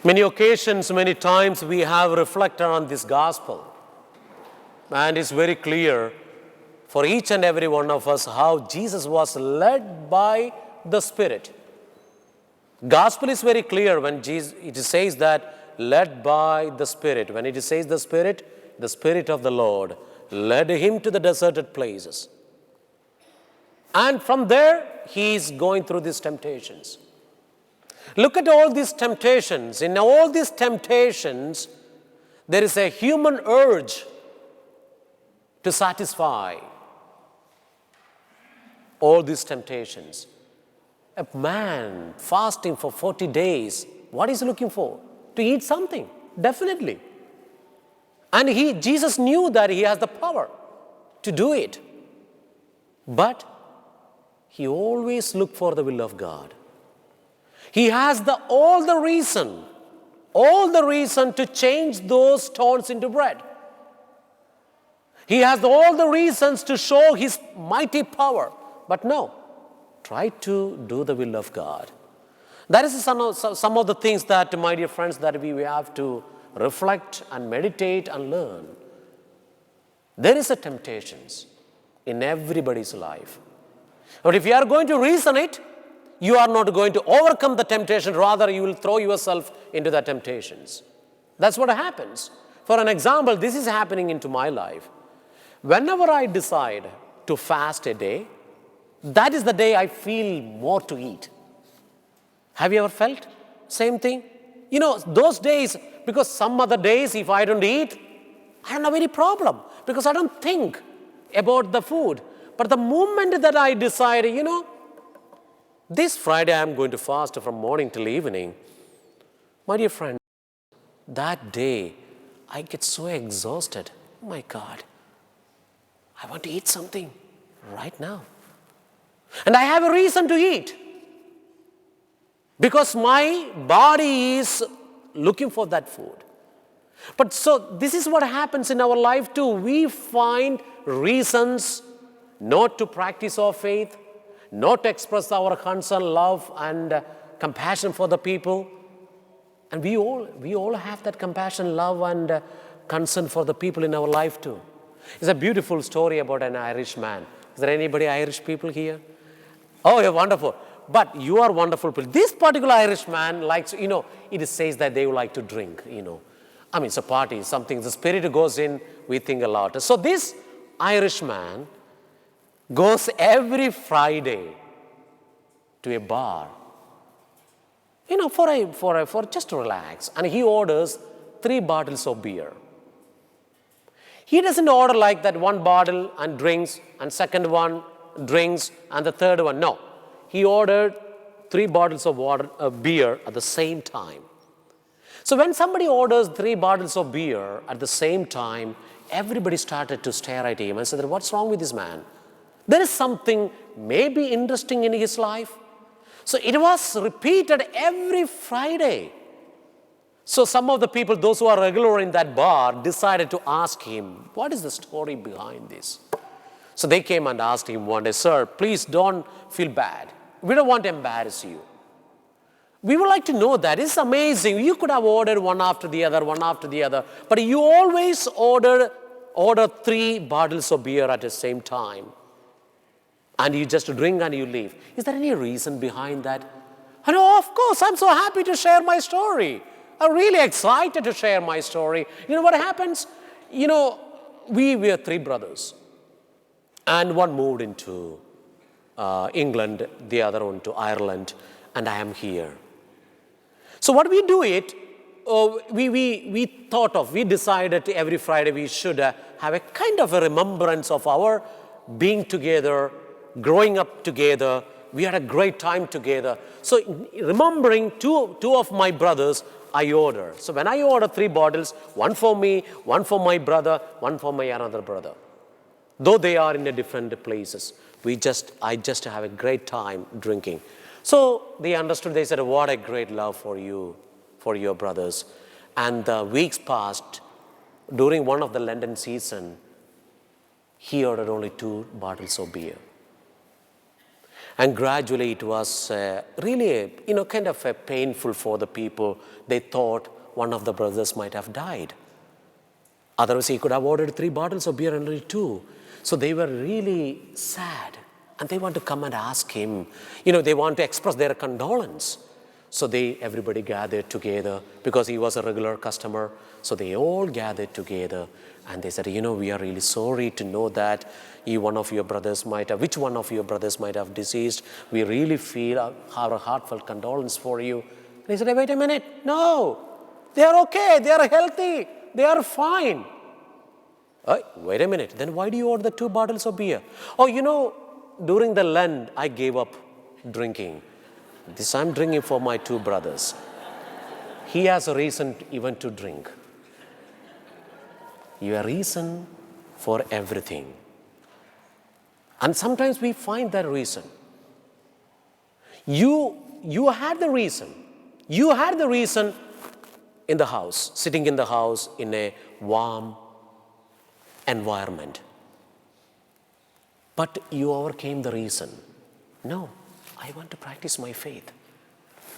Many occasions, many times we have reflected on this gospel. And it's very clear for each and every one of us how Jesus was led by the Spirit. Gospel is very clear when it says that led by the Spirit. When it says the Spirit of the Lord led him to the deserted places. And from there, he is going through these temptations. Look at all these temptations. In all these temptations, there is a human urge to satisfy all these temptations. A man fasting for 40 days, what is he looking for? To eat something, definitely. And Jesus knew that he has the power to do it. But he always looked for the will of God. He has all the reason to change those stones into bread. He has all the reasons to show his mighty power. But no, try to do the will of God. That is some of the things that, my dear friends, that we have to reflect and meditate and learn. There is a temptations in everybody's life. But if you are going to reason it, you are not going to overcome the temptation. Rather, you will throw yourself into the temptations. That's what happens. For an example, this is happening into my life. Whenever I decide to fast a day, that is the day I feel more to eat. Have you ever felt same thing? You know, those days, because some other days, if I don't eat, I don't have any problem because I don't think about the food. But the moment that I decide, this Friday I'm going to fast from morning till evening, my dear friend, that day I get so exhausted. Oh my God, I want to eat something right now. And I have a reason to eat because my body is looking for that food. But so this is what happens in our life too. We find reasons not to practice our faith, not to express our concern, love, and compassion for the people. And we all have that compassion, love, and concern for the people in our life too. It's a beautiful story about an Irish man. Is there anybody Irish people here? Oh, you're wonderful. But you are wonderful people. This particular Irish man likes, it says that they like to drink, I mean, it's a party, something, the spirit goes in, we think a lot. So this Irish man goes every Friday to a bar, for just to relax. And he orders 3 bottles of beer. He doesn't order like that 1 bottle and drinks, and second one drinks, and the third one. No. He ordered 3 bottles of beer at the same time. So when somebody orders 3 bottles of beer at the same time, everybody started to stare at him and said, what's wrong with this man? There is something maybe interesting in his life. So it was repeated every Friday. So some of the people, those who are regular in that bar, decided to ask him, what is the story behind this? So they came and asked him one day, sir, please don't feel bad. We don't want to embarrass you. We would like to know that. It's amazing. You could have ordered one after the other, but you always order 3 bottles of beer at the same time. And you just drink and you leave. Is there any reason behind that? And of course, I'm so happy to share my story. I'm really excited to share my story. You know what happens? We were 3 brothers. And one moved into England, the other one to Ireland, and I am here. So what we do we decided every Friday we should have a kind of a remembrance of our being together, growing up together. We had a great time together. So remembering two of my brothers, I order. So when I order 3 bottles, 1 for me, 1 for my brother, 1 for my another brother. Though they are in a different places, I just have a great time drinking. So they understood, they said, what a great love for you, for your brothers. And the weeks passed. During one of the Lenten season, he ordered only 2 bottles of beer. And gradually it was really, kind of painful for the people. They thought one of the brothers might have died. Otherwise, he could have ordered 3 bottles of beer and only 2. So they were really sad. And they want to come and ask him. They want to express their condolence. So everybody gathered together because he was a regular customer. So they all gathered together and they said, we are really sorry to know that which one of your brothers might have deceased. We really feel our heartfelt condolence for you. And he said, wait a minute. No, they are okay. They are healthy. They are fine. Wait a minute. Then why do you order the 2 bottles of beer? During the Lent, I gave up drinking. This I'm drinking for my 2 brothers. He has a reason even to drink. You have a reason for everything. And sometimes we find that reason. You had the reason. You had the reason in the house, sitting in the house in a warm environment. But you overcame the reason. No, I want to practice my faith.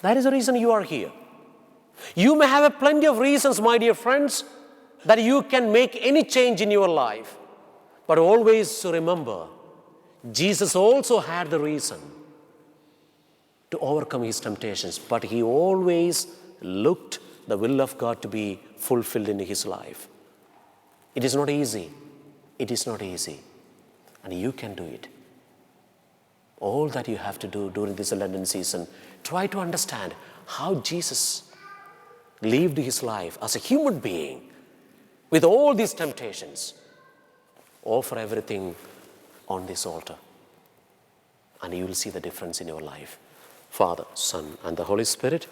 That is the reason you are here. You may have plenty of reasons, my dear friends, that you can make any change in your life. But always remember, Jesus also had the reason to overcome his temptations. But he always looked the will of God to be fulfilled in his life. It is not easy. It is not easy. And you can do it. All that you have to do during this Lenten season, try to understand how Jesus lived his life as a human being with all these temptations. Offer everything on this altar, and you will see the difference in your life. Father, Son, and the Holy Spirit.